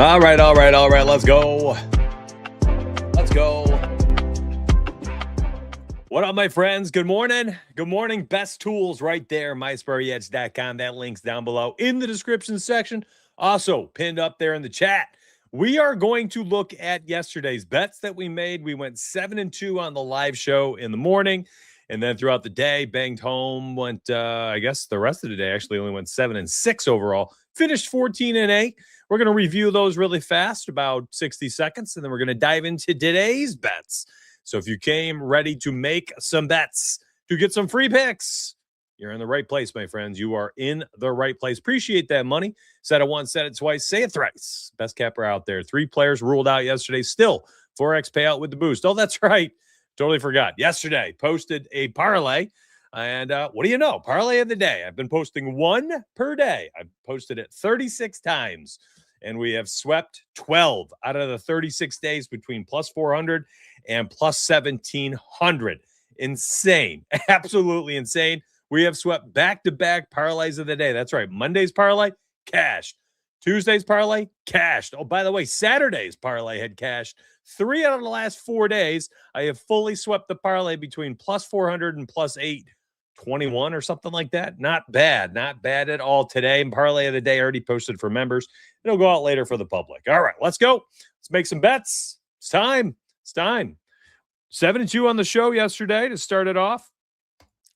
All right. Let's go. What up, my friends? Good morning. Best tools right there, mysparryedge.com. That link's down below in the description section. Also pinned up there in the chat. We are going to look at yesterday's bets that we made. We went 7-2 on the live show in the morning. And then throughout the day, banged home, went, I guess the rest of the day actually only went 7-6 overall. Finished 14-8. We're going to review those really fast, about 60 seconds, and then we're going to dive into today's bets. So if you came ready to make some bets, to get some free picks, you're in the right place, my friends. You are in the right place. Appreciate that money. Said it once, said it twice, say it thrice. Best capper out there. 3 players ruled out yesterday. Still 4X payout with the boost. Oh, that's right. Totally forgot. Yesterday, posted a parlay. And what do you know? Parlay of the day. I've been posting one per day. I've posted it 36 times. And we have swept 12 out of the 36 days between plus 400 and plus 1,700. Insane. Absolutely insane. We have swept back-to-back parlays of the day. That's right. Monday's parlay, cashed. Tuesday's parlay, cashed. Oh, by the way, Saturday's parlay had cashed. 3 out of the last 4 days, I have fully swept the parlay between plus 400 and plus 821 or something like that. Not bad at all today. And parlay of the day already posted for members. It'll go out later for the public. All right, let's go. Let's make some bets. It's time. 7-2 on the show yesterday to start it off.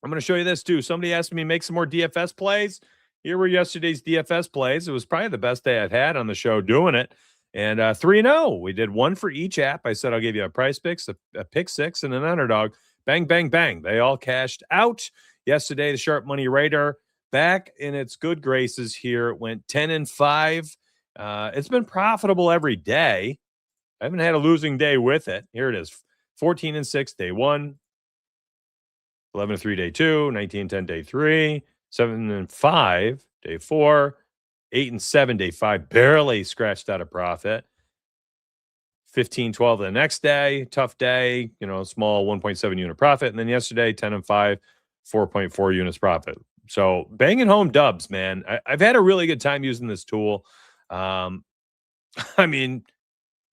I'm going to show you this too. Somebody asked me to make some more DFS plays. Here were yesterday's DFS plays. It was probably the best day I've had on the show doing it. And 3-0. We did one for each app. I said I'll give you a price picks, a pick six, and an underdog. Bang, bang, bang. They all cashed out. Yesterday, the Sharp Money Raider back in its good graces here. It went 10-5. It's been profitable every day. I haven't had a losing day with it. Here it is. 14-6, day 1. 11-3, day 2. 19-10, day 3. 7-5, day 4. 8-7, day 5. Barely scratched out a profit. 15-12 the next day. Tough day. Small 1.7 unit profit. And then yesterday, 10-5, 4.4 units profit. So banging home dubs, man. I've had a really good time using this tool. I'm going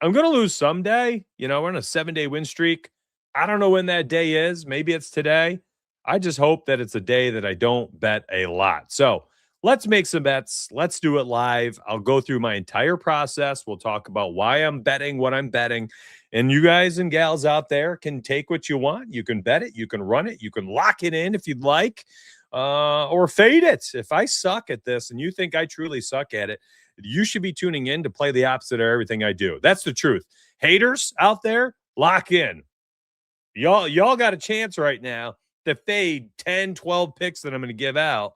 to lose someday. We're on a 7-day win streak. I don't know when that day is. Maybe it's today. I just hope that it's a day that I don't bet a lot. So let's make some bets. Let's do it live. I'll go through my entire process. We'll talk about why I'm betting, what I'm betting. And you guys and gals out there can take what you want. You can bet it. You can run it. You can lock it in if you'd like, or fade it. If I suck at this and you think I truly suck at it, you should be tuning in to play the opposite of everything I do. That's the truth. Haters out there, lock in. Y'all got a chance right now to fade 10, 12 picks that I'm going to give out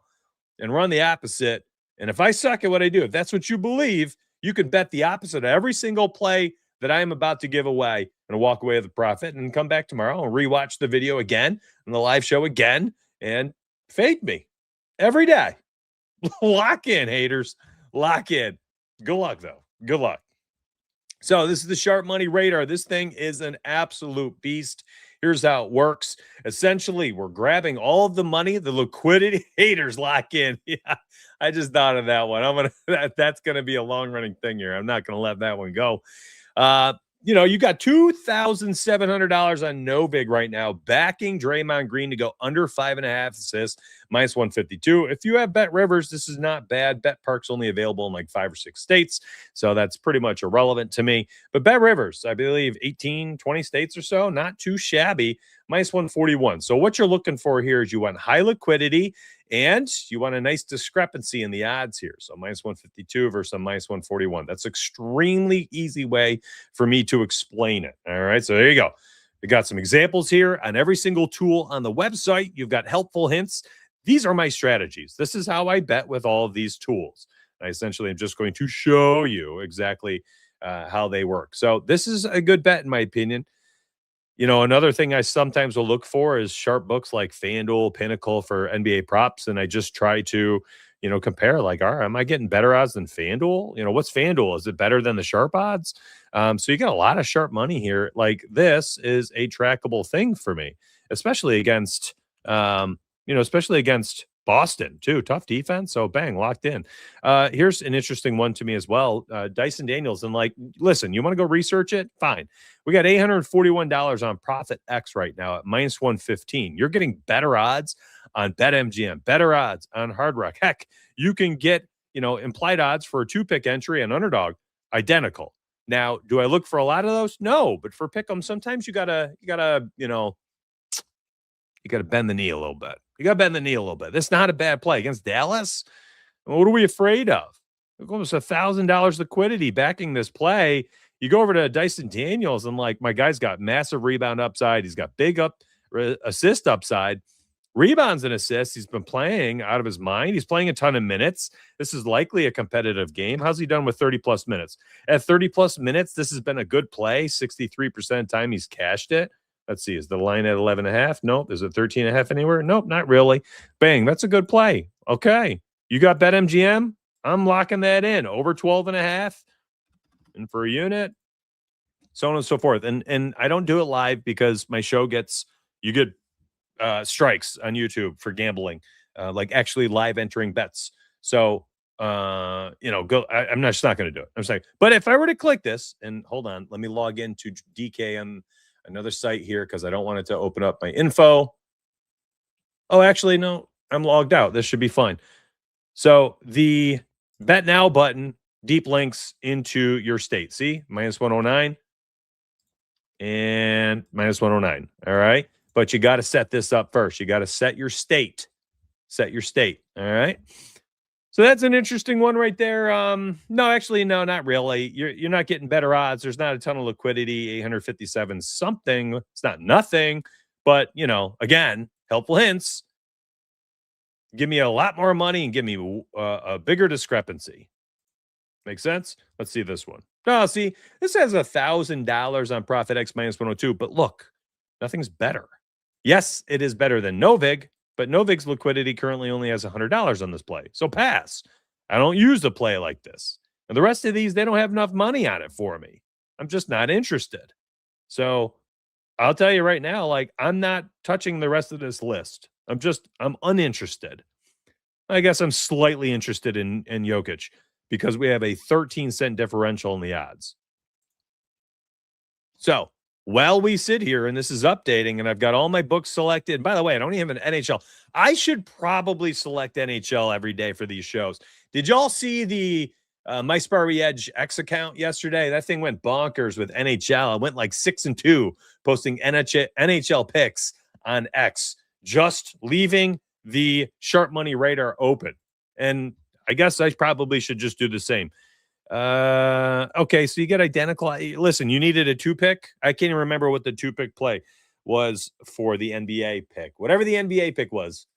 and run the opposite. And if I suck at what I do, if that's what you believe, you can bet the opposite of every single play that I am about to give away and walk away with a profit and come back tomorrow and rewatch the video again and the live show again and fade me every day. Lock in, haters. Lock in. Good luck, though. Good luck. So this is the Sharp Money Radar. This thing is an absolute beast. Here's how it works. Essentially, we're grabbing all of the money, the liquidity. Haters lock in. Yeah, I just thought of that one. That's gonna be a long-running thing here. I'm not gonna let that one go. You got $2,700 on Novig right now, backing Draymond Green to go under 5.5 assists, minus 152. If you have Bet Rivers, this is not bad. Bet Park's only available in like 5 or 6 states, so that's pretty much irrelevant to me. But Bet Rivers, I believe 18, 20 states or so, not too shabby, minus 141. So what you're looking for here is you want high liquidity and you want a nice discrepancy in the odds here. So minus 152 versus a minus 141. That's extremely easy way for me to explain it. All right, so there you go. We got some examples here on every single tool on the website. You've got helpful hints. These are my strategies. This is how I bet with all of these tools. I essentially am just going to show you exactly how they work. So this is a good bet in my opinion. Another thing I sometimes will look for is sharp books like FanDuel, Pinnacle for NBA props. And I just try to, compare like, all right, am I getting better odds than FanDuel? What's FanDuel? Is it better than the sharp odds? So you got a lot of sharp money here. Like this is a trackable thing for me, especially against Boston, too. Tough defense. So bang, locked in. Here's an interesting one to me as well. Dyson Daniels. And like, listen, you want to go research it? Fine. We got $841 on Profit X right now at minus 115. You're getting better odds on BetMGM, better odds on Hard Rock. Heck, you can get, implied odds for a 2-pick entry and underdog identical. Now, do I look for a lot of those? No, but for pick'em, sometimes you gotta bend the knee a little bit. This is not a bad play against Dallas. What are we afraid of? Almost $1,000 liquidity backing this play. You go over to Dyson Daniels and like, my guy's got massive rebound upside. He's got big assist upside. Rebounds and assists. He's been playing out of his mind. He's playing a ton of minutes. This is likely a competitive game. How's he done with 30-plus minutes? At 30-plus minutes, this has been a good play. 63% of the time he's cashed it. Let's see. Is the line at 11.5? Nope. Is it 13.5 anywhere? Nope, not really. Bang. That's a good play. Okay. You got BetMGM? I'm locking that in. Over 12.5. And for a unit, so on and so forth. And I don't do it live because my show you get strikes on YouTube for gambling, like actually live entering bets. So, I'm just not going to do it. I'm saying, but if I were to click this and hold on, let me log into DK on another site here because I don't want it to open up my info. Oh, actually, no, I'm logged out. This should be fine. So the Bet Now button deep links into your state. See, minus 109 and minus 109. All right. But you got to set this up first. You got to set your state. All right. So that's an interesting one right there. No, actually, no, not really. You're not getting better odds. There's not a ton of liquidity. 857 something. It's not nothing, but again, helpful hints. Give me a lot more money and give me a bigger discrepancy. Make sense? Let's see this one. No, see, this has $1,000 on Profit X minus 102, but look, nothing's better. Yes, it is better than Novig, but Novig's liquidity currently only has $100 on this play. So pass. I don't use a play like this. And the rest of these, they don't have enough money on it for me. I'm just not interested. So I'll tell you right now, like, I'm not touching the rest of this list. I'm uninterested. I guess I'm slightly interested in Jokic because we have a 13-cent differential in the odds. So while we sit here and this is updating and I've got all my books selected, by the way, I don't even have an NHL. I should probably select NHL every day for these shows. Did y'all see the My Sparry Edge X account yesterday? That thing went bonkers with NHL. I went like 6-2 posting NHL picks on X, just leaving the Sharp Money radar open. And I guess I probably should just do the same. Okay, so you get identical. Listen, you needed a 2-pick. I can't even remember what the 2-pick play was for the NBA pick. Whatever the NBA pick was,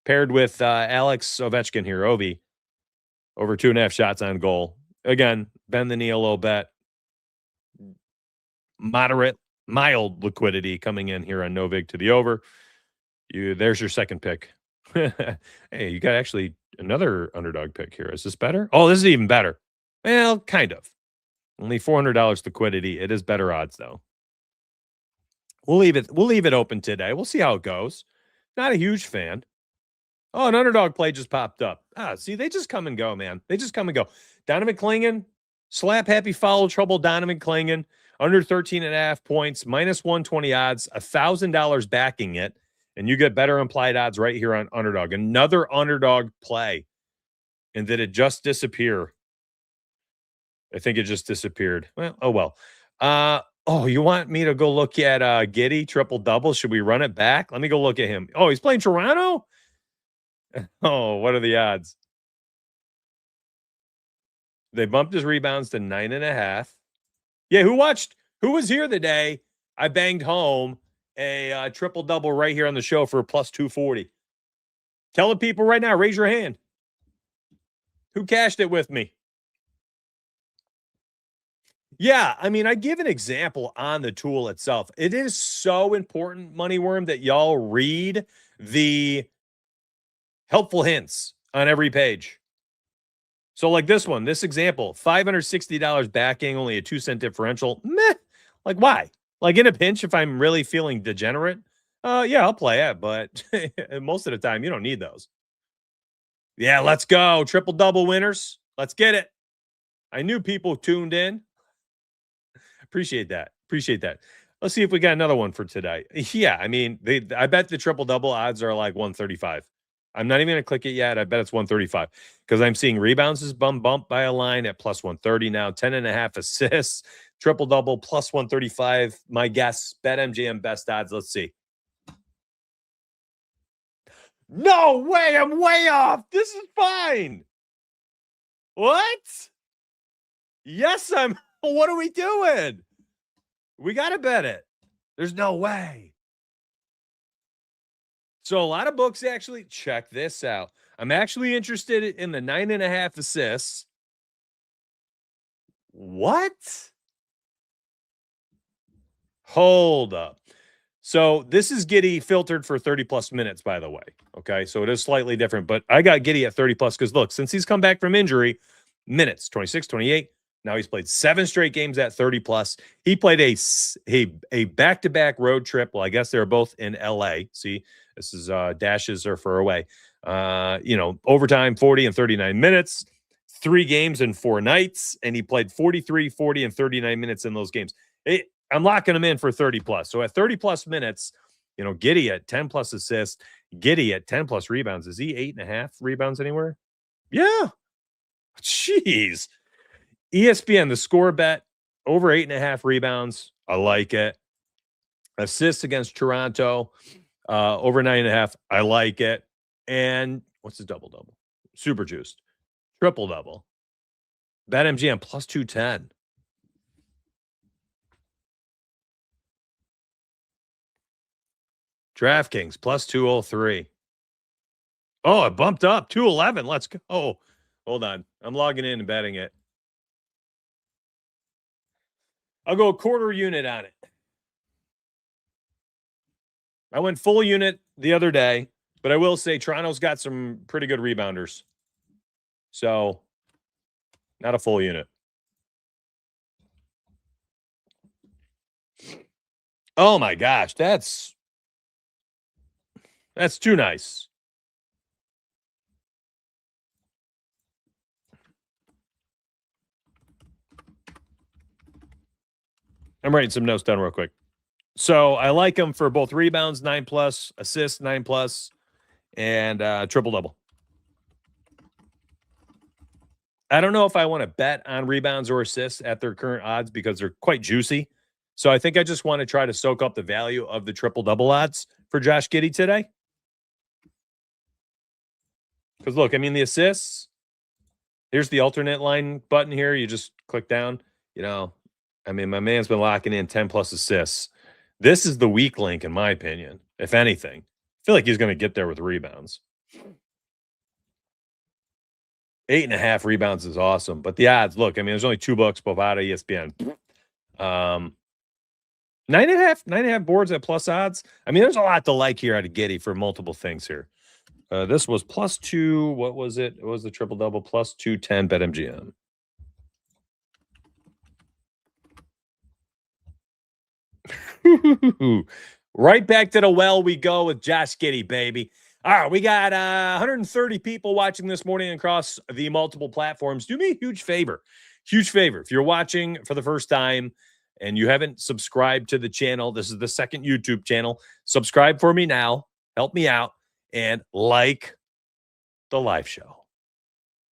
paired with Alex Ovechkin here, Ovi, over 2.5 shots on goal. Again, bend the knee a little bit. Mild liquidity coming in here on Novig to the over. There's your second pick. Hey, you got actually another underdog pick here. Is this better? Oh, this is even better. Well, kind of. Only $400 liquidity. It is better odds, though. We'll leave it open today. We'll see how it goes. Not a huge fan. Oh, an underdog play just popped up. See, they just come and go, man. They just come and go. Donovan Clingan, slap happy foul trouble. Donovan Clingan, under 13.5 points, minus 120 odds, $1,000 backing it. And you get better implied odds right here on underdog. Another underdog play. And did it just disappear? I think it just disappeared. Well, oh well. You want me to go look at Giddey triple-double? Should we run it back? Let me go look at him. Oh, he's playing Toronto? Oh, what are the odds? They bumped his rebounds to 9.5. Yeah, who was here the day I banged home a triple-double right here on the show for a plus 240? Tell the people right now, raise your hand. Who cashed it with me? Yeah, I mean, I give an example on the tool itself. It is so important, Money Worm, that y'all read the helpful hints on every page. So like this one, this example, $560 backing, only a 2-cent differential. Meh. Like why? Like in a pinch, if I'm really feeling degenerate, Yeah, I'll play it, but most of the time you don't need those. Yeah, let's go. Triple double winners. Let's get it. I knew people tuned in. Appreciate that. Appreciate that. Let's see if we got another one for today. Yeah, I mean, I bet the triple double odds are like 135. I'm not even going to click it yet. I bet it's 135 because I'm seeing rebounds is bumped by a line at plus 130 now, 10.5 assists, triple double plus 135. My guess, bet MGM best odds. Let's see. No way. I'm way off. This is fine. What? Yes, I'm. What are we doing? We got to bet it. There's no way. So a lot of books actually check this out. I'm actually interested in the 9.5 assists. What? Hold up. So this is Giddey filtered for 30 plus minutes, by the way. Okay. So it is slightly different, but I got Giddey at 30 plus because look, since he's come back from injury, minutes 26, 28. Now he's played 7 straight games at 30 plus. He played a back-to-back road trip. Well, I guess they're both in LA. See, this is dashes are for away. Overtime 40 and 39 minutes, 3 games in 4 nights, and he played 43, 40, and 39 minutes in those games. I'm locking him in for 30 plus. So at 30 plus minutes, Giddey at 10 plus assists, Giddey at 10 plus rebounds. Is he 8.5 rebounds anywhere? Yeah. Jeez. ESPN, the score bet, over 8.5 rebounds. I like it. Assists against Toronto, over 9.5. I like it. And what's the double-double? Super juiced. Triple-double. Bet MGM plus 210. DraftKings plus 203. Oh, it bumped up 211. Let's go. Oh, hold on. I'm logging in and betting it. I'll go a quarter unit on it. I went full unit the other day, but I will say Toronto's got some pretty good rebounders. So, not a full unit. Oh my gosh, that's too nice. I'm writing some notes down real quick. So I like him for both rebounds, 9 plus, assists, 9 plus, and triple double. I don't know if I want to bet on rebounds or assists at their current odds because they're quite juicy. So I think I just want to try to soak up the value of the triple double odds for Josh Giddey today. Because look, I mean, the assists, here's the alternate line button here. You just click down, I mean, my man's been locking in 10 plus assists. This is the weak link, in my opinion, if anything. I feel like he's going to get there with rebounds. 8.5 rebounds is awesome. But the odds, look, I mean, there's only $2 Bovada, ESPN. 9.5 boards at plus odds. I mean, there's a lot to like here out of Giddey for multiple things here. This was plus 2. What was it? It was the triple double plus 210 bet MGM. Right back to the well we go with Josh Giddey, baby. All right, we got 130 people watching this morning across the multiple platforms. Do me a huge favor. If you're watching for the first time and you haven't subscribed to the channel, this is the second YouTube channel. Subscribe for me now. Help me out. And like the live show.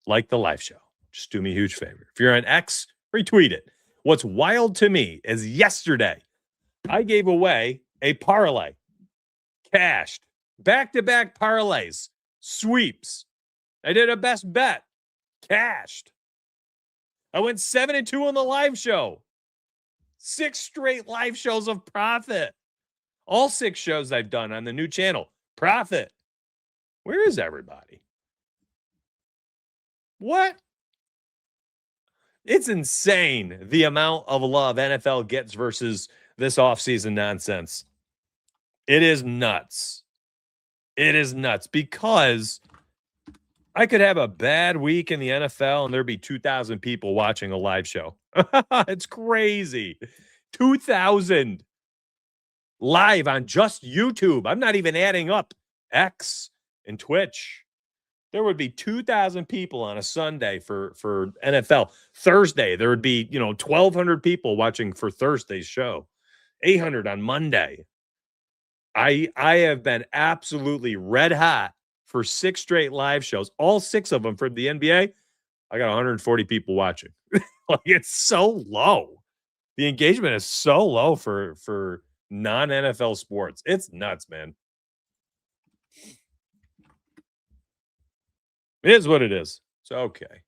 Just do me a huge favor. If you're on X, retweet it. What's wild to me is yesterday, I gave away a parlay, cashed, back-to-back parlays, sweeps. I did a best bet, cashed. I went 7-2 on the live show. 6 straight live shows of profit. All 6 shows I've done on the new channel, profit. Where is everybody? What? It's insane the amount of love NFL gets versus this offseason nonsense. It is nuts. Because I could have a bad week in the NFL and there'd be 2,000 people watching a live show. It's crazy. 2,000. live on just YouTube. I'm not even adding up X and Twitch. There would be 2,000 people on a Sunday for NFL. Thursday, there would be, 1,200 people watching for Thursday's show. 800 on Monday. I have been absolutely red hot for 6 straight live shows, all 6 of them for the NBA. I got 140 people watching. Like, it's so low. The engagement is so low for non-NFL sports. It's nuts, man. It is what it is. It's okay.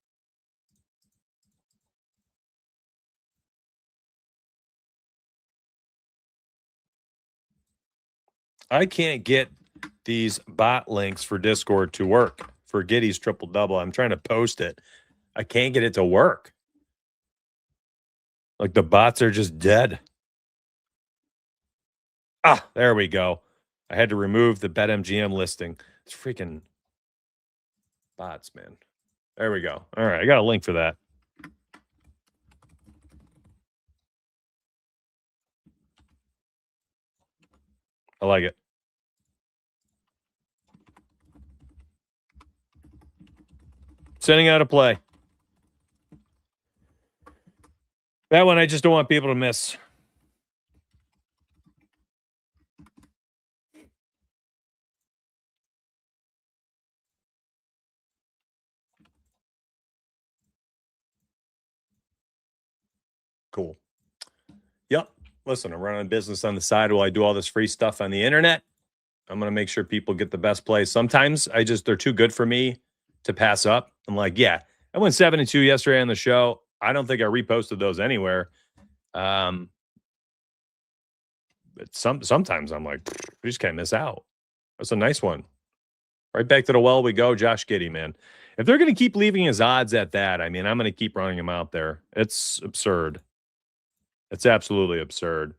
I can't get these bot links for Discord to work for Giddey's triple-double. I'm trying to post it. I can't get it to work. Like, the bots are just dead. Ah, there we go. I had to remove the BetMGM listing. It's freaking bots, man. There we go. All right, I got a link for that. I like it. Sending out a play. That one I just don't want people to miss. Cool. Yep. Listen, I'm running a business on the side while I do all this free stuff on the internet. I'm going to make sure people get the best plays. Sometimes they're too good for me to pass up. I'm like, yeah, I went 7-2 yesterday on the show. I don't think I reposted those anywhere. But sometimes I'm like, we just can't miss out. That's a nice one. Right back to the well we go, Josh Giddey, man. If they're going to keep leaving his odds at that, I mean, I'm going to keep running him out there. It's absurd. It's absolutely absurd.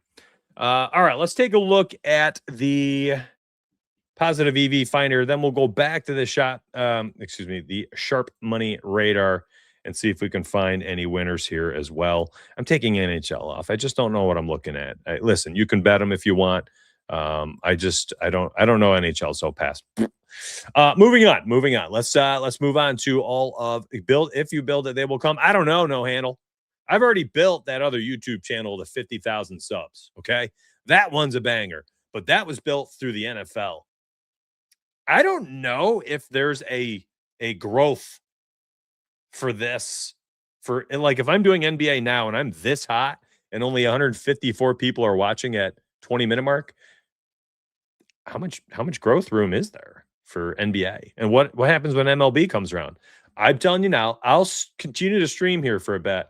All right, let's take a look at the positive EV finder. Then we'll go back to the the sharp money radar and see if we can find any winners here as well. I'm taking NHL off. I just don't know what I'm looking at. Listen, you can bet them if you want. I don't know NHL, so pass. Moving on. Let's move on to all of build. If you build it, they will come. I don't know. No handle. I've already built that other YouTube channel to 50,000 subs. Okay. That one's a banger, but that was built through the NFL. I don't know if there's a growth for this like if I'm doing NBA now and I'm this hot and only 154 people are watching at 20-minute mark, how much growth room is there for NBA? And what happens when MLB comes around? I'm telling you now, I'll continue to stream here for a bit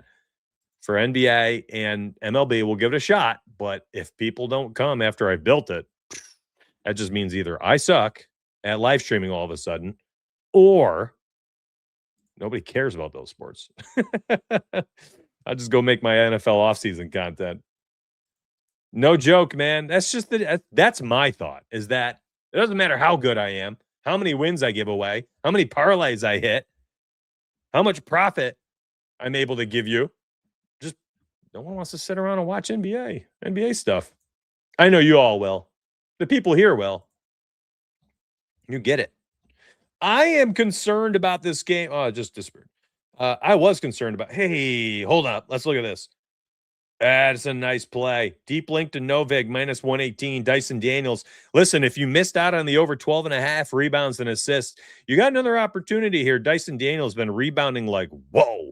for NBA and MLB. We'll give it a shot, but if people don't come after I've built it, that just means either I suck at live streaming all of a sudden, or nobody cares about those sports. I'll just go make my NFL offseason content. No joke, man. That's my thought, is that it doesn't matter how good I am, how many wins I give away, how many parlays I hit, how much profit I'm able to give you. Just no one wants to sit around and watch NBA stuff. I know you all will. The people here will. You get it. I am concerned about this game. Oh, it just disappeared. I was concerned about. Hey, hold up. Let's look at this. That's a nice play. Deep link to Novig, -118. Dyson Daniels. Listen, if you missed out on the over 12.5 rebounds and assists, you got another opportunity here. Dyson Daniels been rebounding like, whoa.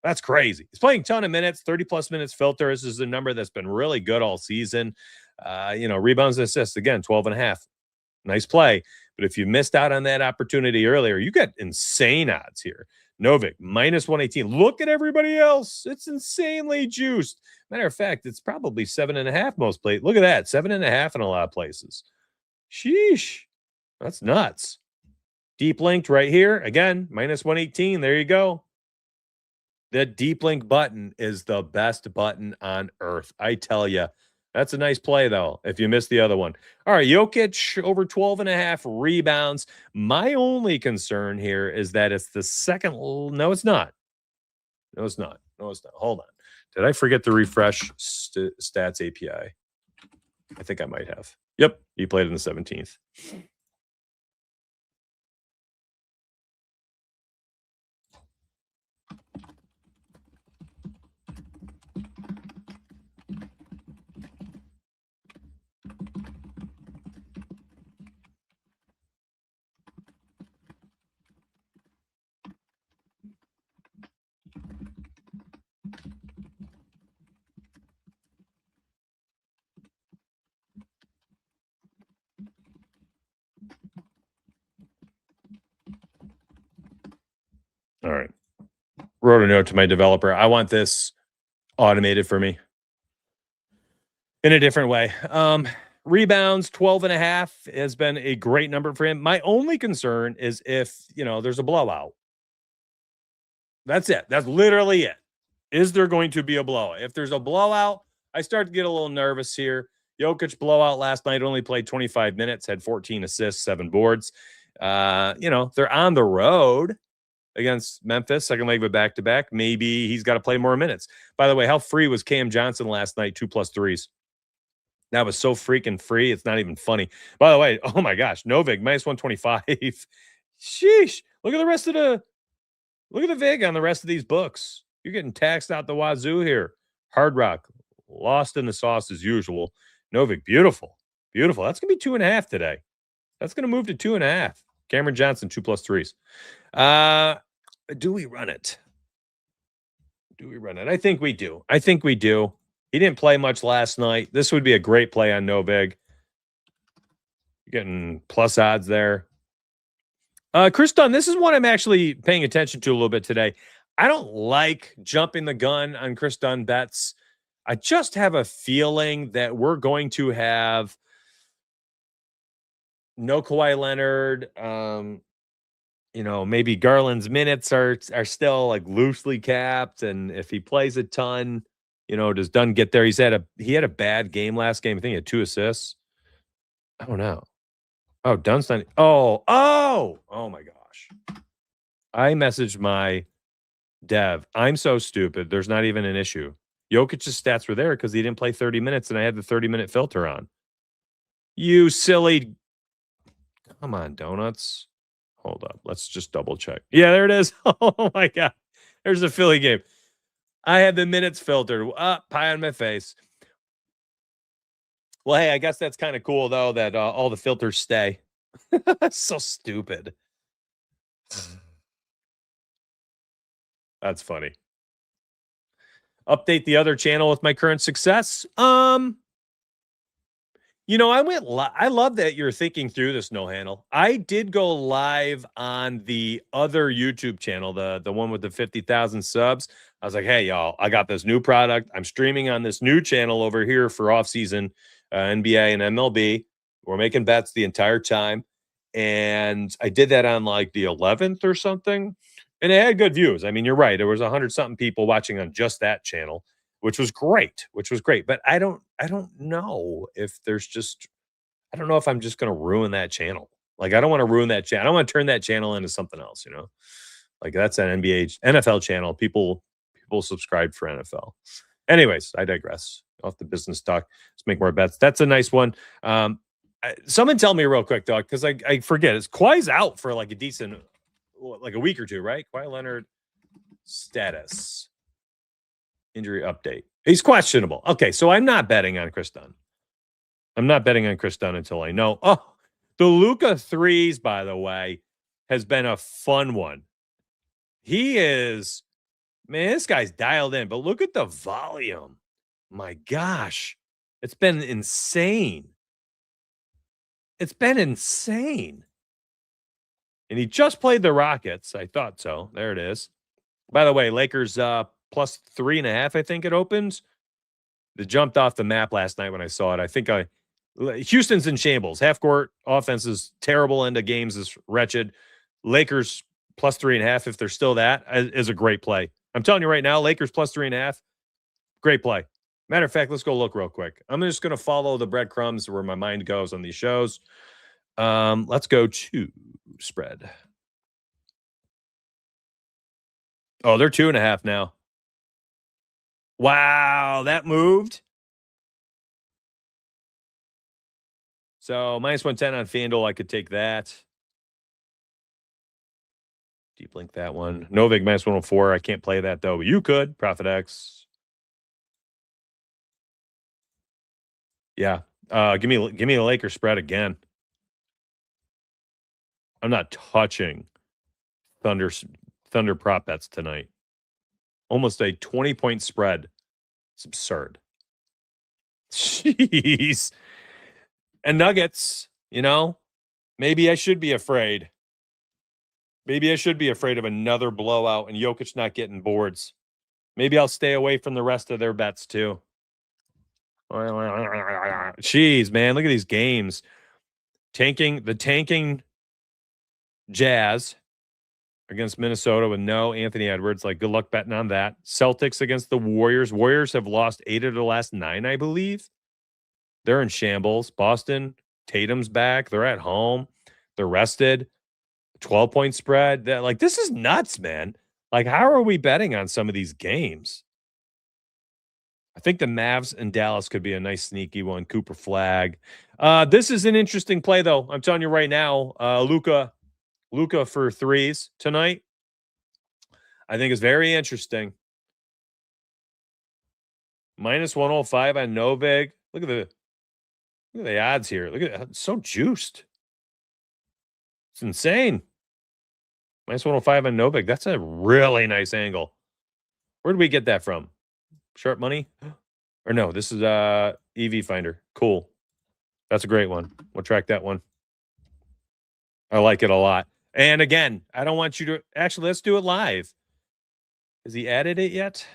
That's crazy. He's playing a ton of minutes, 30-plus minutes filter. This is a number that's been really good all season. Rebounds and assists, again, 12.5. Nice play. But if you missed out on that opportunity earlier, you got insane odds here. Novik, -118. Look at everybody else. It's insanely juiced. Matter of fact, it's probably 7.5 most plays. Look at that. 7.5 in a lot of places. Sheesh. That's nuts. Deep linked right here. Again, -118. There you go. The deep link button is the best button on earth. I tell you. That's a nice play, though, if you missed the other one. All right, Jokic over 12.5 rebounds. My only concern here is that it's the second. No, it's not. No, it's not. No, it's not. Hold on. Did I forget to refresh stats API? I think I might have. Yep, he played in the 17th. All right. Wrote a note to my developer. I want this automated for me in a different way. Rebounds 12 and a half has been a great number for him. My only concern is if, there's a blowout. That's it. That's literally it. Is there going to be a blowout? If there's a blowout, I start to get a little nervous here. Jokic blowout last night, only played 25 minutes, had 14 assists, 7 boards. They're on the road against Memphis, second leg of a back-to-back. Maybe he's got to play more minutes. By the way, how free was Cam Johnson last night? 2+ threes. That was so freaking free. It's not even funny. By the way, oh my gosh, Novik minus 125. Sheesh. Look at the vig on the rest of these books. You're getting taxed out the wazoo here. Hard Rock, lost in the sauce as usual. Novik, beautiful. Beautiful. That's going to be 2.5 today. That's going to move to 2.5. Cameron Johnson, 2+ threes. Do we run it? I think we do. He didn't play much last night. This would be a great play on Novig. You're getting plus odds there. Chris Dunn, this is what I'm actually paying attention to a little bit today. I don't like jumping the gun on Chris Dunn bets. I just have a feeling that we're going to have no Kawhi Leonard. Maybe Garland's minutes are still like loosely capped, and if he plays a ton, does Dunn get there? He had a bad game last game. I think he had 2 assists. I don't know. Oh, Dunn's not. Oh my gosh. I messaged my dev. I'm so stupid. There's not even an issue. Jokic's stats were there because he didn't play 30 minutes, and I had the 30-minute filter on. You silly. Come on, donuts. Hold up. Let's just double check. Yeah, there it is. Oh my God. There's the Philly game. I had the minutes filtered. Pie on my face. Well, hey, I guess that's kind of cool, though, that all the filters stay. So stupid. That's funny. Update the other channel with my current success. I love that you're thinking through this, No Handle. I did go live on the other YouTube channel, the one with the 50,000 subs. I was like, hey, y'all, I got this new product. I'm streaming on this new channel over here for off-season NBA and MLB. We're making bets the entire time. And I did that on like the 11th or something. And it had good views. I mean, you're right. There was 100-something people watching on just that channel, which was great. But I don't know if I don't know if I'm just going to ruin that channel. Like, I don't want to ruin that channel. I don't want to turn that channel into something else, like that's an NFL channel. People subscribe for NFL. Anyways, I digress. Off the business talk. Let's make more bets. That's a nice one. Someone tell me real quick, dog, because I forget. It's Kawhi's out for like a decent, like a week or two, right? Kawhi Leonard status. Injury update. He's questionable. Okay, so I'm not betting on Chris Dunn. Until I know. Oh, the Luka threes, by the way, has been a fun one. This guy's dialed in, but look at the volume. My gosh, it's been insane. And he just played the Rockets. I thought so. There it is. By the way, Lakers plus 3.5, I think it opens. It jumped off the map last night when I saw it. I think Houston's in shambles. Half court offense is terrible. End of games is wretched. Lakers plus 3.5, if they're still that, is a great play. I'm telling you right now, Lakers plus 3.5, great play. Matter of fact, let's go look real quick. I'm just going to follow the breadcrumbs where my mind goes on these shows. Let's go to spread. Oh, they're 2.5 now. Wow, that moved. So minus 110 on FanDuel, I could take that. Deep link that one. Novig minus 104. I can't play that though. You could. Profit X. Yeah. Give me a Lakers spread again. I'm not touching Thunder prop bets tonight. Almost a 20-point spread. It's absurd. Jeez. And Nuggets, maybe I should be afraid. Maybe I should be afraid of another blowout and Jokic not getting boards. Maybe I'll stay away from the rest of their bets too. Jeez, man, look at these games. The tanking Jazz against Minnesota with no Anthony Edwards. Like, good luck betting on that. Celtics against the Warriors. Warriors have lost 8 of the last 9, I believe. They're in shambles. Boston, Tatum's back. They're at home. They're rested. 12-point spread. This is nuts, man. Like, how are we betting on some of these games? I think the Mavs and Dallas could be a nice sneaky one. Cooper Flag. This is an interesting play, though. I'm telling you right now. Luka for threes tonight, I think is very interesting. Minus 105 on Novig. Look at the odds here. Look at it. It's so juiced. It's insane. Minus 105 on Novig. That's a really nice angle. Where did we get that from? Sharp Money? Or no, this is EV Finder. Cool. That's a great one. We'll track that one. I like it a lot. And again, I don't want you to actually, let's do it live. Has he added it yet?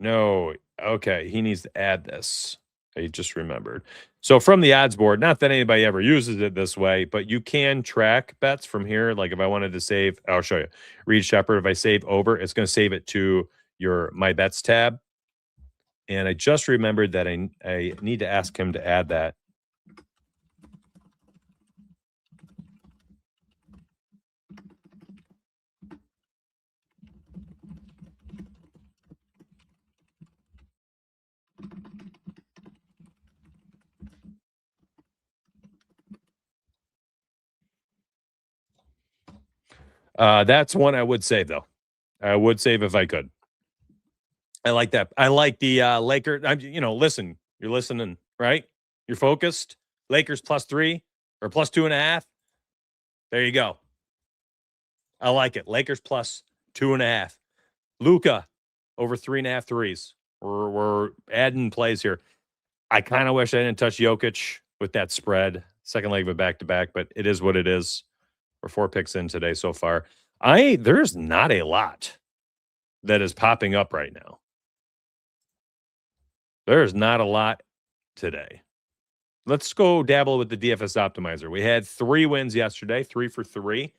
No. Okay. He needs to add this. I just remembered. So from the odds board, not that anybody ever uses it this way, but you can track bets from here. Like if I wanted to save, I'll show you. Reed Shepherd, if I save over, it's going to save it to your My Bets tab. And I just remembered that I need to ask him to add that. That's one I would save, though. I would save if I could. I like that. I like the Lakers. Listen, you're listening, right? You're focused. Lakers +3 or +2.5. There you go. I like it. Lakers +2.5. Luka over 3.5 threes. We're adding plays here. I kind of wish I didn't touch Jokic with that spread. Second leg of a back-to-back, but it is what it is. We're 4 picks in today so far. There's not a lot that is popping up right now. There's not a lot today. Let's go dabble with the DFS optimizer. We had 3 wins yesterday, 3 for 3,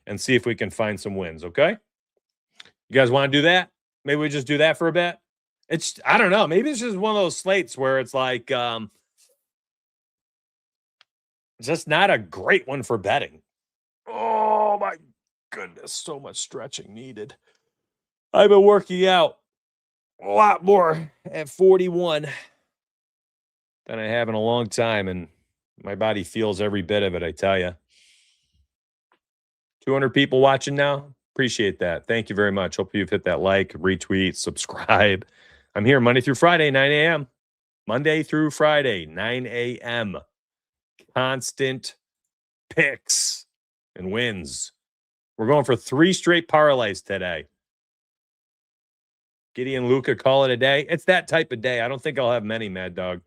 and see if we can find some wins, okay? You guys want to do that? Maybe we just do that for a bit? I don't know. Maybe it's just one of those slates where it's like just not a great one for betting. Oh, my goodness. So much stretching needed. I've been working out a lot more at 41 than I have in a long time, and my body feels every bit of it, I tell you. 200 people watching now. Appreciate that. Thank you very much. Hope you've hit that like, retweet, subscribe. I'm here Monday through Friday, 9 a.m. Monday through Friday, 9 a.m. Constant picks and wins. We're going for 3 straight parlays today. Giddey and Luka call it a day. It's that type of day. I don't think I'll have many, Mad Dog.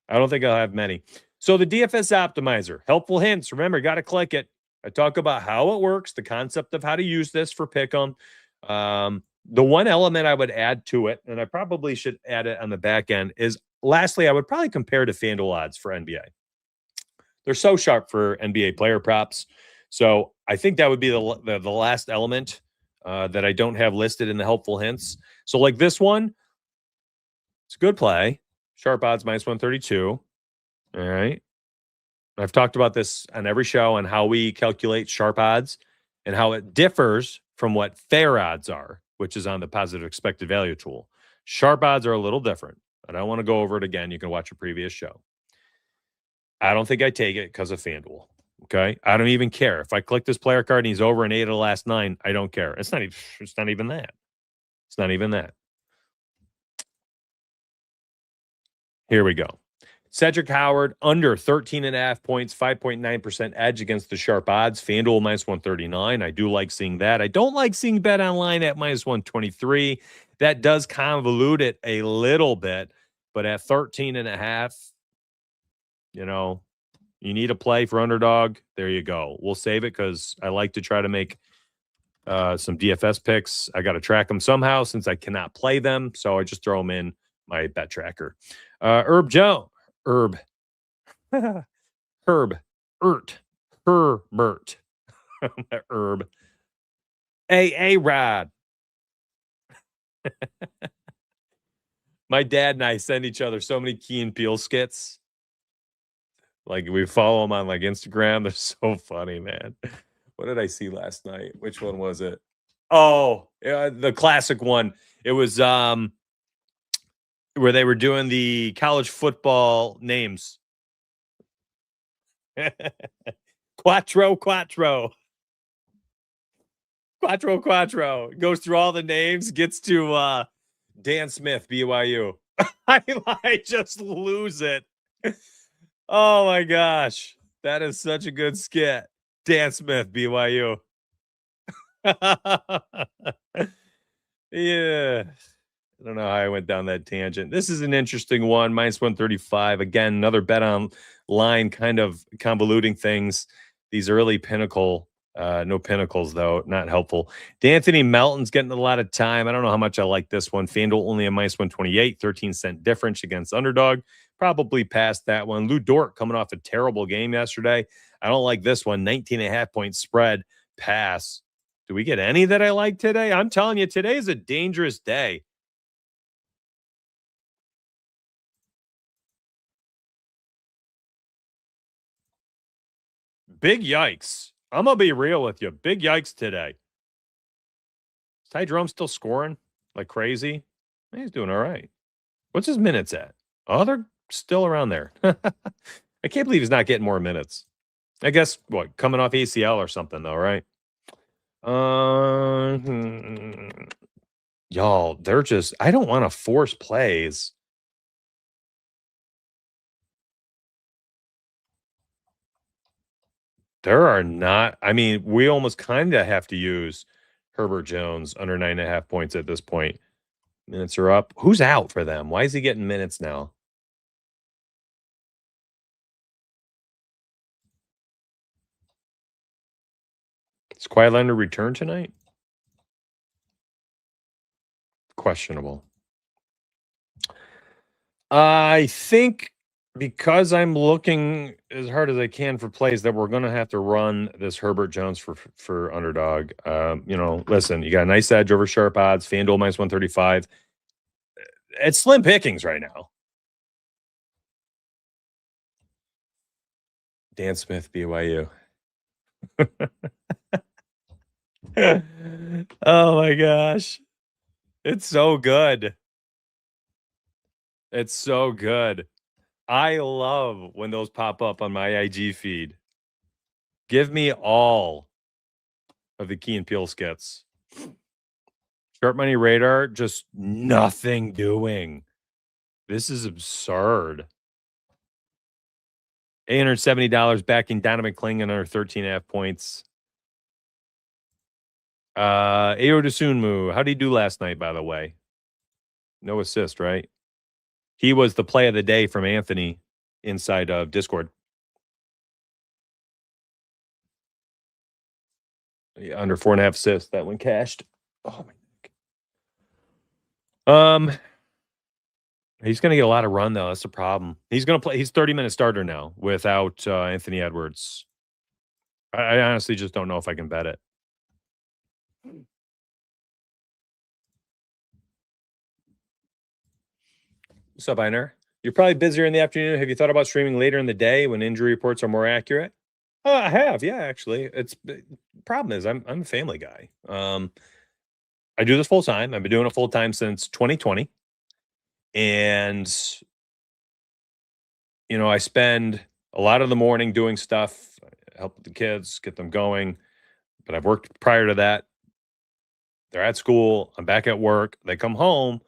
I don't think I'll have many. So the DFS optimizer, helpful hints. Remember, got to click it. I talk about how it works, the concept of how to use this for pick'em. The one element I would add to it, and I probably should add it on the back end, is lastly, I would probably compare to FanDuel odds for NBA. They're so sharp for NBA player props. So I think that would be the last element that I don't have listed in the helpful hints. So like this one, it's a good play. Sharp odds minus 132. All right. I've talked about this on every show and how we calculate sharp odds and how it differs from what fair odds are, which is on the positive expected value tool. Sharp odds are a little different. I don't want to go over it again. You can watch a previous show. I don't think I take it because of FanDuel. Okay. I don't even care. If I click this player card and he's over an 8 of the last 9, I don't care. It's not even that. It's not even that. Here we go. Cedric Howard under 13.5 points, 5.9% edge against the sharp odds. FanDuel minus 139. I do like seeing that. I don't like seeing Bet Online at minus 123. That does convolute it a little bit, but at 13.5, you need a play for underdog. There you go. We'll save it because I like to try to make some DFS picks. I got to track them somehow since I cannot play them. So I just throw them in my bet tracker. Herbert. Herb. A-Rod. My dad and I send each other so many Key and Peele skits. Like, we follow them on like Instagram. They're so funny, man. What did I see last night? Which one was it? Oh, the classic one. It was where they were doing the college football names. Quattro. Goes through all the names, gets to Dan Smith, BYU. I just lose it. Oh my gosh. That is such a good skit. Dan Smith, BYU. Yeah. I don't know how I went down that tangent. This is an interesting one. Minus 135. Again, another bet on line, kind of convoluting things. These early pinnacle, no pinnacles, though. Not helpful. D'Anthony Melton's getting a lot of time. I don't know how much I like this one. FanDuel only a minus 128, 13-cent difference against underdog. Probably past that one. Lou Dort coming off a terrible game yesterday. I don't like this one. 19.5-point spread. Pass. Do we get any that I like today? I'm telling you, today is a dangerous day. Big yikes. I'm going to be real with you. Big yikes today. Is Ty Jerome still scoring like crazy? He's doing all right. What's his minutes at? Oh, they're still around there. I can't believe he's not getting more minutes. I guess, coming off ACL or something, though, right? Y'all, they're just, I don't want to force plays. There are not, I mean, we almost kind of have to use Herbert Jones under 9.5 points at this point. Minutes are up. Who's out for them? Why is he getting minutes now? Is Kawhi Leonard return tonight? Questionable. I think because I'm looking as hard as I can for plays that we're going to have to run this Herbert Jones for underdog. Listen, you got a nice edge over sharp odds. FanDuel minus 135. It's slim pickings right now. Dan Smith, BYU. Oh my gosh. It's so good. It's so good. I love when those pop up on my IG feed. Give me all of the Key and Peele skits. Sharp Money Radar, just nothing doing. This is absurd. $870 backing Donovan Clingan under 13.5 points. Ayo Dosunmu, how did he do last night, by the way? No assist, right? He was the play of the day from Anthony inside of Discord. Yeah, under 4.5 assists. That one cashed. Oh my. He's going to get a lot of run, though. That's the problem. He's going to play. He's 30-minute starter now without Anthony Edwards. I honestly just don't know if I can bet it. What's up, Einer? You're probably busier in the afternoon. Have you thought about streaming later in the day when injury reports are more accurate? I have, yeah, actually. Problem is I'm a family guy. I do this full time. I've been doing it full time since 2020. And, I spend a lot of the morning doing stuff, help the kids, get them going. But I've worked prior to that. They're at school. I'm back at work. They come home.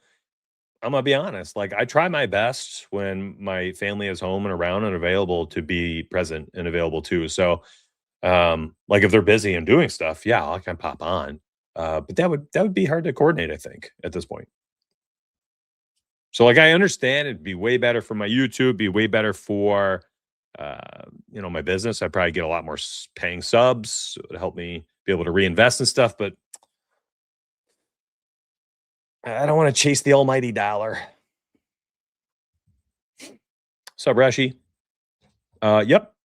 I'm gonna be honest. Like I try my best when my family is home and around and available to be present and available too. So, like if they're busy and doing stuff, yeah, I can pop on. But that would be hard to coordinate. I think at this point. So, like, I understand it'd be way better for my YouTube, be way better for, my business. I'd probably get a lot more paying subs. It would help me be able to reinvest in stuff. But I don't want to chase the almighty dollar. Sub Rashi. Yep.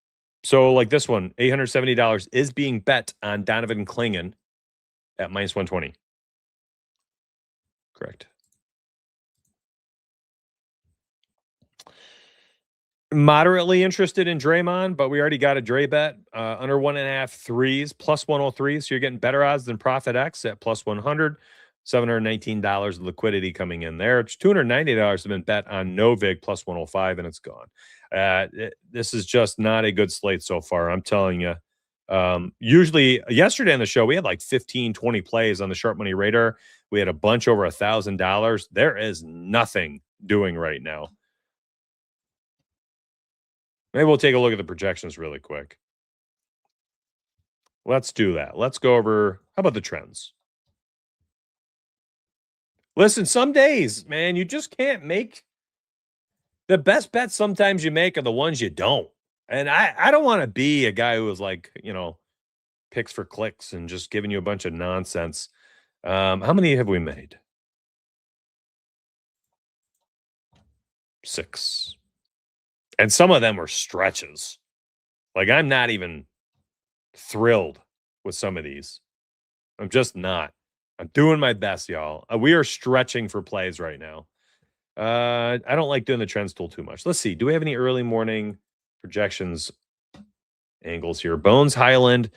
So like this one, $870 is being bet on Donovan Clingan at minus 120. Correct. Moderately interested in Draymond, but we already got a Dre bet under 1.5 threes plus 103. So you're getting better odds than Profit X at plus 100. $719 of liquidity coming in there. It's $290 have been bet on Novig plus 105, and it's gone. This is just not a good slate so far. I'm telling you. Usually, yesterday on the show, we had like 15, 20 plays on the Sharp Money Radar. We had a bunch over $1,000. There is nothing doing right now. Maybe we'll take a look at the projections really quick. Let's do that. Let's go over, how about the trends? Listen, some days, man, you just can't make the best bets. Sometimes you make are the ones you don't. And I don't want to be a guy who is like, picks for clicks and just giving you a bunch of nonsense. How many have we made? 6. And some of them were stretches. Like, I'm not even thrilled with some of these. I'm just not. I'm doing my best, y'all. We are stretching for plays right now. I don't like doing the trends tool too much. Let's see. Do we have any early morning projections angles here? Bones Highland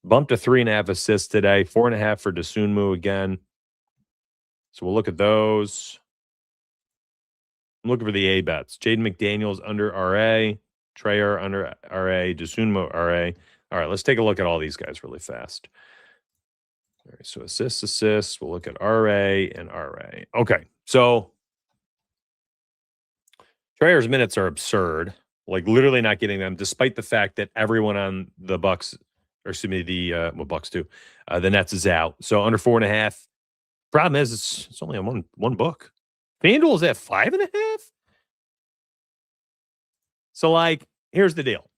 bumped to 3.5 assists today. 4.5 for Dosunmu again. So we'll look at those. I'm looking for the A bets. Jaden McDaniels under RA. Trayer under RA. Dosunmu RA. All right, let's take a look at all these guys really fast. All right, so assists. We'll look at RA and RA. Okay, so Trayer's minutes are absurd. Like literally not getting them, despite the fact that everyone on the Bucks, or excuse me, the Bucks too, the Nets is out. So under 4.5. Problem is, it's only on one book. FanDuel's at 5.5. So like, here's the deal.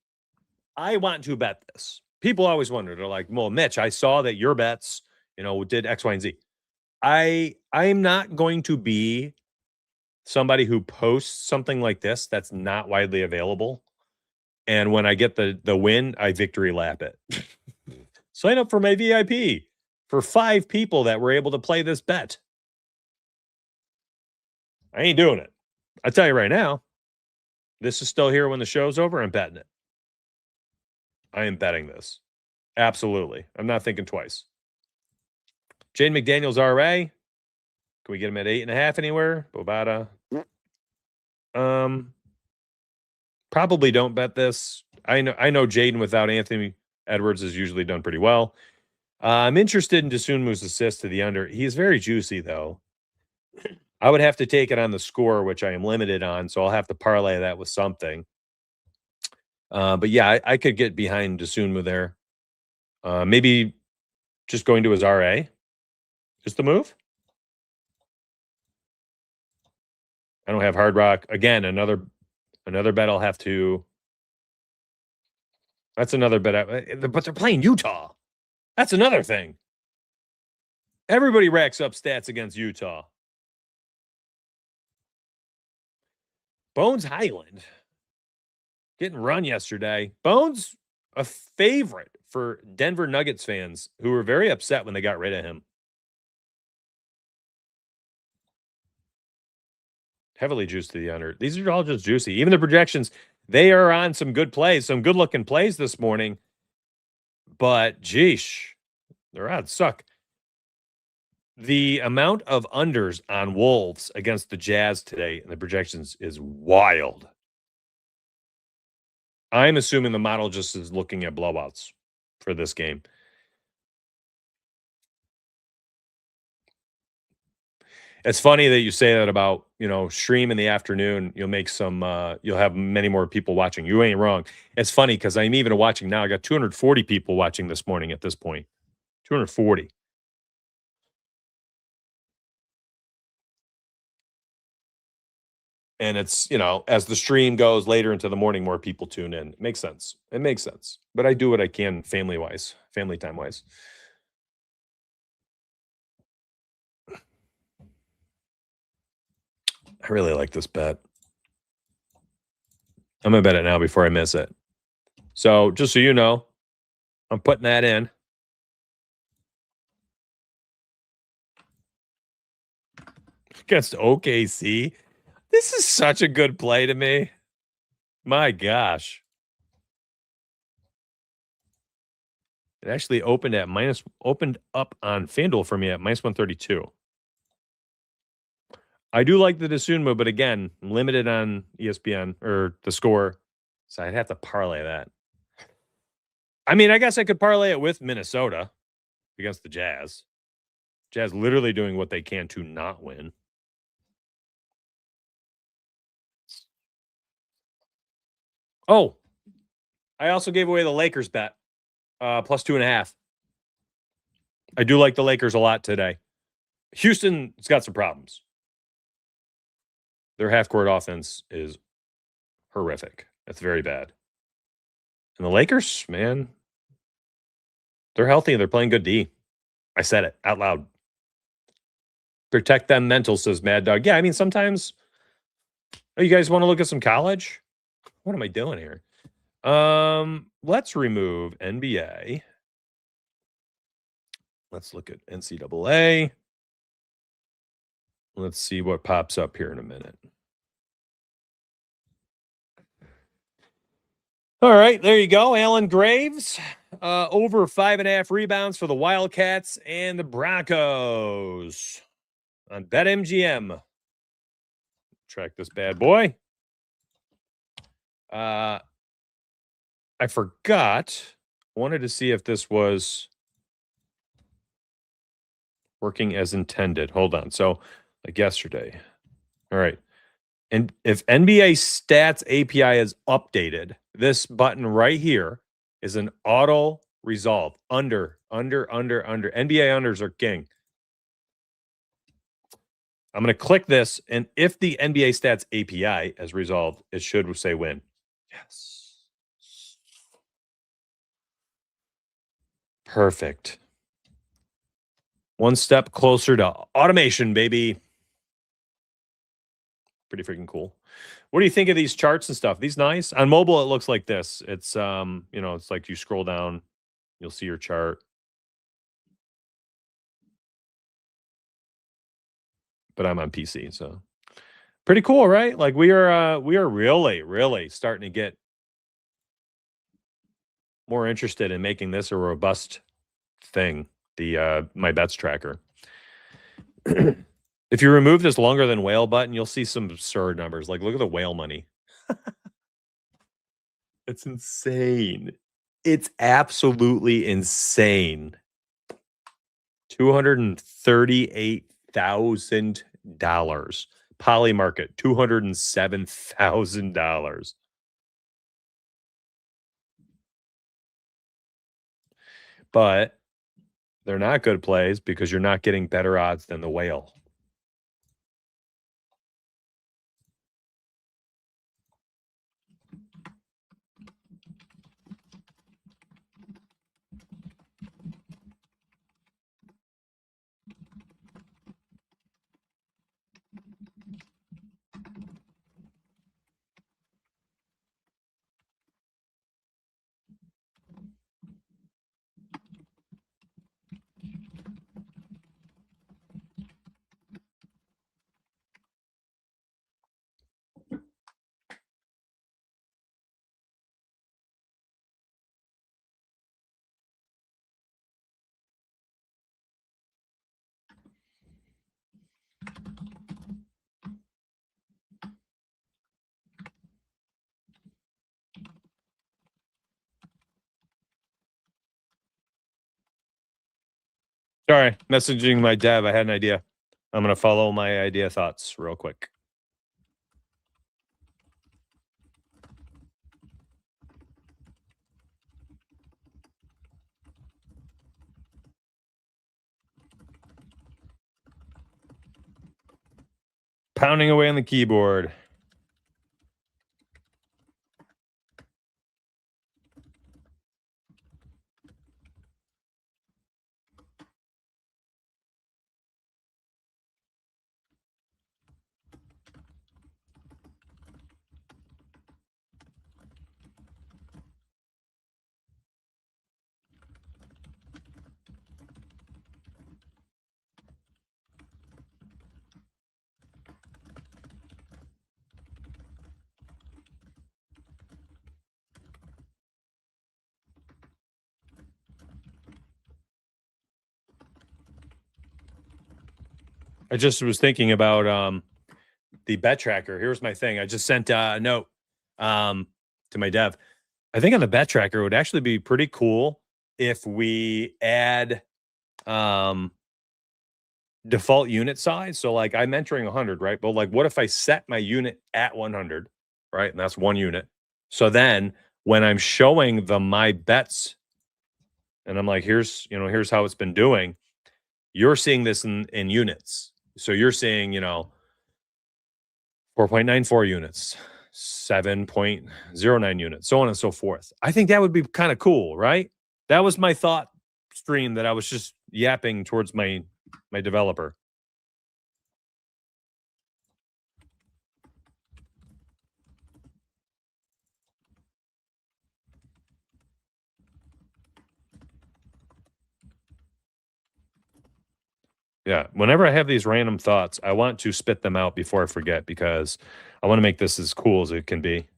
I want to bet this. People always wonder. They're like, well, Mitch, I saw that your bets, did X, Y, and Z. I'm not going to be somebody who posts something like this that's not widely available. And when I get the win, I victory lap it. Sign up for my VIP for 5 people that were able to play this bet. I ain't doing it. I tell you right now, this is still here when the show's over. I'm betting it. I am betting this. Absolutely. I'm not thinking twice. Jaden McDaniels RA. Can we get him at 8.5 anywhere? Bobata. Probably don't bet this. I know Jaden without Anthony Edwards has usually done pretty well. I'm interested in Dosunmu's assist to the under. He's very juicy though. I would have to take it on the score, which I am limited on, so I'll have to parlay that with something. But yeah, I could get behind Dosunmu there. Maybe just going to his RA. Just the move. I don't have Hard Rock. Again, another bet I'll have to. That's another bet. But they're playing Utah. That's another thing. Everybody racks up stats against Utah. Bones Highland getting run yesterday. Bones, a favorite for Denver Nuggets fans who were very upset when they got rid of him. Heavily juiced to the under. These are all just juicy. Even the projections, they are on some good plays, some good-looking plays this morning. But, geesh, their odds suck. The amount of unders on Wolves against the Jazz today in the projections is wild. I'm assuming the model just is looking at blowouts for this game. It's funny that you say that about, stream in the afternoon. You'll make some, you'll have many more people watching. You ain't wrong. It's funny because I'm even watching now. I got 240 people watching this morning at this point. 240. And it's, as the stream goes later into the morning, more people tune in. It makes sense. It makes sense. But I do what I can family time wise. I really like this bet. I'm going to bet it now before I miss it. So just so you know, I'm putting that in. Against OKC. This is such a good play to me. My gosh. It actually opened up on FanDuel for me at minus 132. I do like the Desunmu, but again, limited on ESPN or the score. So I'd have to parlay that. I mean, I guess I could parlay it with Minnesota against the Jazz. Jazz literally doing what they can to not win. Oh, I also gave away the Lakers bet, plus 2.5. I do like the Lakers a lot today. Houston's got some problems. Their half-court offense is horrific. That's very bad. And the Lakers, man, they're healthy and they're playing good D. I said it out loud. Protect them mental, says Mad Dog. Yeah, I mean, sometimes, you guys want to look at some college? What am I doing here? Let's remove NBA. Let's look at NCAA. Let's see what pops up here in a minute. All right, there you go. Alan Graves, over 5.5 rebounds for the Wildcats and the Broncos on BetMGM. Track this bad boy. I forgot. Wanted to see if this was working as intended. Hold on. So, like yesterday. All right. And if NBA Stats API is updated, this button right here is an auto resolve. Under. NBA unders are king. I'm going to click this, and if the NBA Stats API is resolved, it should say win. Yes. Perfect. One step closer to automation, baby. Pretty freaking cool. What do you think of these charts and stuff? These nice? On mobile, it looks like this. It's it's like you scroll down, you'll see your chart. But I'm on PC, so pretty cool, right? Like we are really starting to get more interested in making this a robust thing, the my bets tracker. If you remove this longer than whale button, you'll see some absurd numbers. Like look at the whale money. It's insane. It's absolutely insane. $238,000. Poly market, $207,000. But they're not good plays because you're not getting better odds than the whale. Sorry, messaging my dev. I had an idea. I'm going to follow my idea thoughts real quick. Pounding away on the keyboard. I just was thinking about the bet tracker. Here's my thing. I just sent a note to my dev. I think on the bet tracker, it would actually be pretty cool if we add default unit size. So like I'm entering 100, right? But like, what if I set my unit at 100, right? And that's 1 unit. So then when I'm showing my bets and I'm like, here's how it's been doing, you're seeing this in units. So you're seeing, 4.94 units, 7.09 units, so on and so forth. I think that would be kind of cool, right? That was my thought stream that I was just yapping towards my developer. Yeah. Whenever I have these random thoughts, I want to spit them out before I forget because I want to make this as cool as it can be.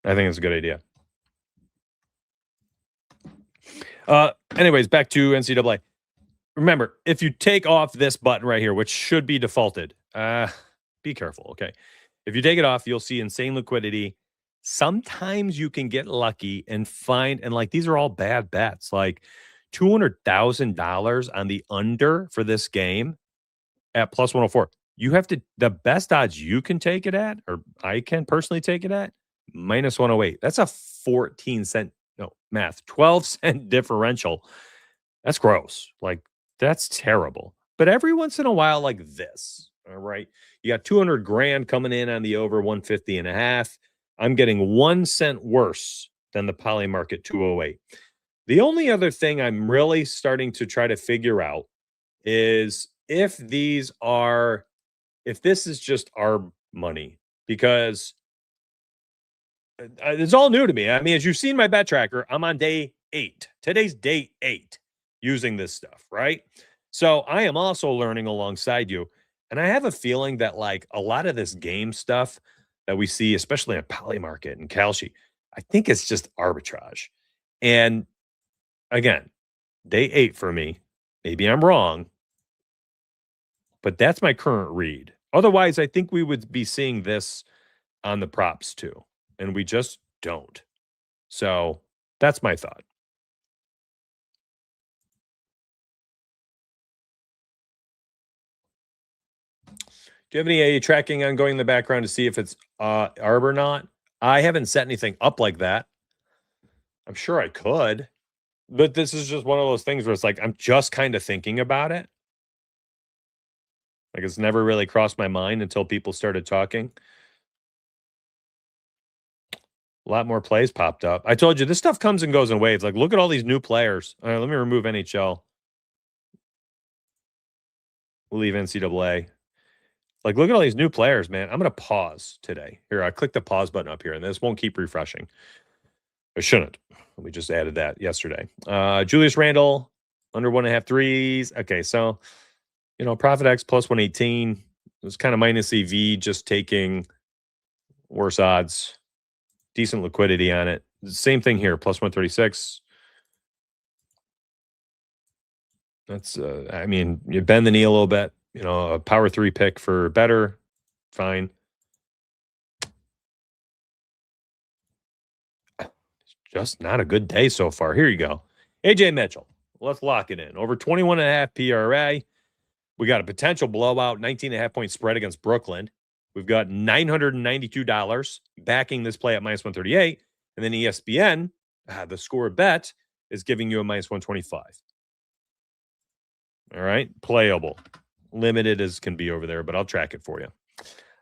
I think it's a good idea. Anyways, back to NCAA. Remember, if you take off this button right here, which should be defaulted, be careful, okay? If you take it off, you'll see insane liquidity. Sometimes you can get lucky and find, and like these are all bad bets, like $200,000 on the under for this game at plus 104. You have to, the best odds you can take it at, or I can personally take it at, minus 108. That's a 14 cent, no, math, 12 cent differential. That's gross. Like, that's terrible. But every once in a while, like this, all right, you got 200 grand coming in on the over 150.5. I'm getting 1 cent worse than the poly market 208. The only other thing I'm really starting to try to figure out is if this is just our money, because it's all new to me. I mean, as you've seen my bet tracker, I'm on day 8. Today's day 8 using this stuff, right? So I am also learning alongside you. And I have a feeling that like a lot of this game stuff that we see, especially in poly market and Kalshi, I think it's just arbitrage. And again, day 8 for me. Maybe I'm wrong, but that's my current read. Otherwise, I think we would be seeing this on the props too, and we just don't. So that's my thought. Do you have any tracking on going in the background to see if it's ARB or not? I haven't set anything up like that. I'm sure I could, but this is just one of those things where it's like I'm just kind of thinking about it. Like it's never really crossed my mind until people started talking. A lot more plays popped up. I told you this stuff comes and goes in waves. Like look at all these new players. All right, let me remove NHL. We'll leave NCAA. Like, look at all these new players, man. I'm going to pause today. Here, I click the pause button up here, and this won't keep refreshing. It shouldn't. We just added that yesterday. Julius Randle, under 1.5 threes. Okay, so, Profit X plus 118. It was kind of minus EV, just taking worse odds. Decent liquidity on it. Same thing here, plus 136. That's, I mean, you bend the knee a little bit. A power 3 pick for better. Fine. Just not a good day so far. Here you go. AJ Mitchell. Let's lock it in. Over 21.5 PRA. We got a potential blowout, 19.5 point spread against Brooklyn. We've got $992 backing this play at minus 138. And then ESPN, the score bet, is giving you a minus 125. All right. Playable. Limited as can be over there, but I'll track it for you.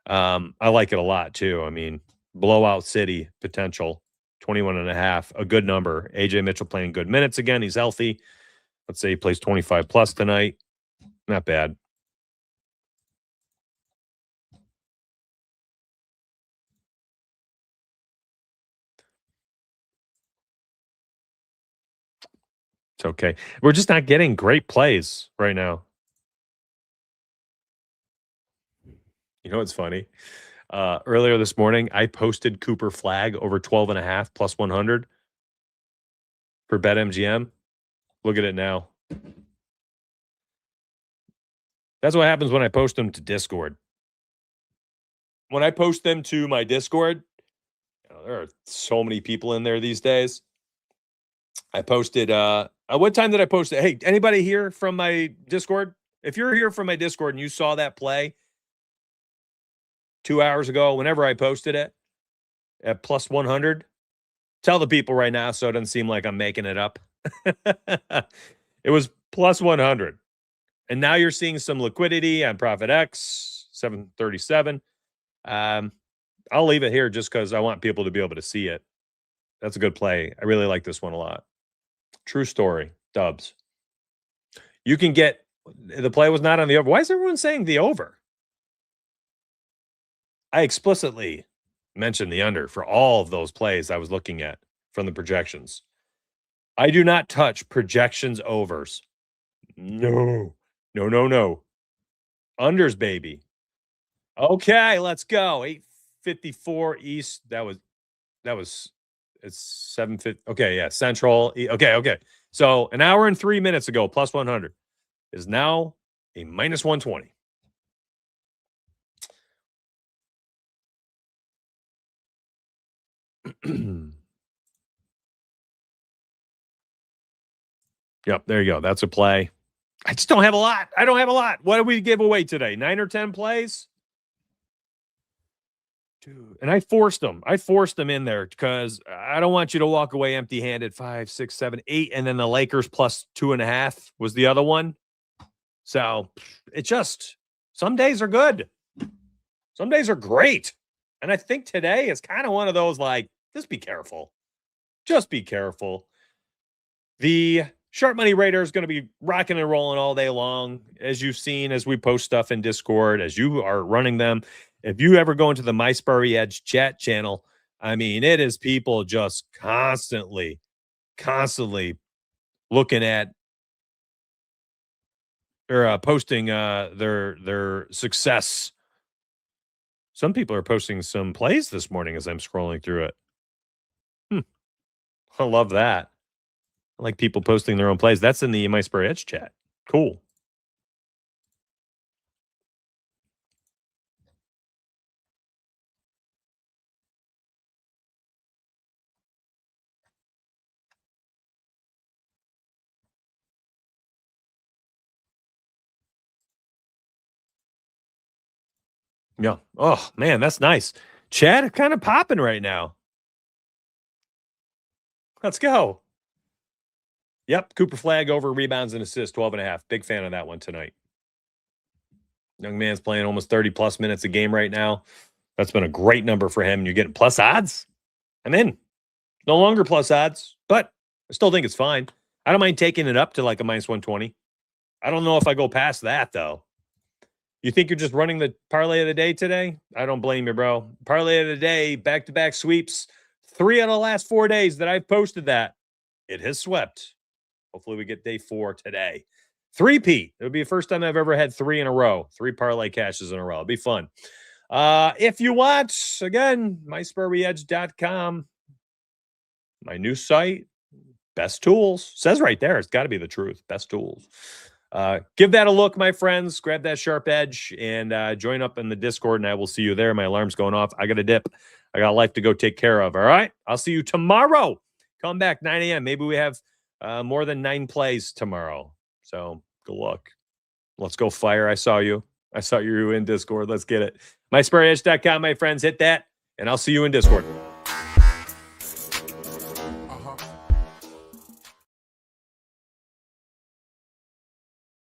I like it a lot too. I mean, blowout city potential, 21.5, a good number. AJ Mitchell playing good minutes again. He's healthy. Let's say he plays 25 plus tonight. Not bad. It's okay. We're just not getting great plays right now. You know what's funny? Earlier this morning, I posted Cooper Flag over 12.5 plus 100 for BetMGM. Look at it now. That's what happens when I post them to Discord. When I post them to my Discord, there are so many people in there these days. I posted, what time did I post it? Hey, anybody here from my Discord? If you're here from my Discord and you saw that play 2 hours ago, whenever I posted it at plus 100, tell the people right now so it doesn't seem like I'm making it up. It was plus 100. And now you're seeing some liquidity on Profit X, 737. I'll leave it here just because I want people to be able to see it. That's a good play. I really like this one a lot. True story. Dubs. You can get, the play was not on the over. Why is everyone saying the over? I explicitly mentioned the under for all of those plays I was looking at from the projections. I do not touch projections overs. No. Unders, baby. Okay, let's go. 8:54 East. That was it's 7:50. Okay, yeah, Central. Okay. So an hour and 3 minutes ago, plus 100 is now a minus 120. Yep, there you go. That's a play. I just don't have a lot. I don't have a lot. What did we give away today? 9 or 10 plays? Dude. And I forced them. In there because I don't want you to walk away empty-handed. 5, 6, 7, 8, and then the Lakers plus 2.5 was the other one. So it just, some days are good. Some days are great. And I think today is kind of one of those like, just be careful. Just be careful. The Sharp Money Raider is going to be rocking and rolling all day long, as you've seen, as we post stuff in Discord, as you are running them. If you ever go into the MySparry Edge chat channel, I mean, it is people just constantly looking at or posting their success. Some people are posting some plays this morning as I'm scrolling through it. I love that. I like people posting their own plays. That's in the MySparry Edge chat. Cool. Yeah. Oh, man, that's nice. Chat kind of popping right now. Let's go. Yep. Cooper Flag over rebounds and assists, 12.5. Big fan of that one tonight. Young man's playing almost 30 plus minutes a game right now. That's been a great number for him. You're getting plus odds. I'm in. No longer plus odds, but I still think it's fine. I don't mind taking it up to like a minus 120. I don't know if I go past that, though. You think you're just running the parlay of the day today? I don't blame you, bro. Parlay of the day, back-to-back sweeps. 3 out of the last 4 days that I've posted that, it has swept. Hopefully we get day 4 today. 3-peat. It would be the first time I've ever had 3 in a row. 3 parlay cashes in a row. It'll be fun. If you want, again, mysparryedge.com. My new site. Best tools. Says right there. It's got to be the truth. Best tools. Give that a look, my friends. Grab that Sharp Edge and join up in the Discord, and I will see you there. My alarm's going off. I got a dip. I got life to go take care of. All right. I'll see you tomorrow. Come back 9 a.m. Maybe we have more than 9 plays tomorrow. So good luck. Let's go Fire. I saw you. I saw you in Discord. Let's get it. MySparEdge.com, my friends. Hit that, and I'll see you in Discord.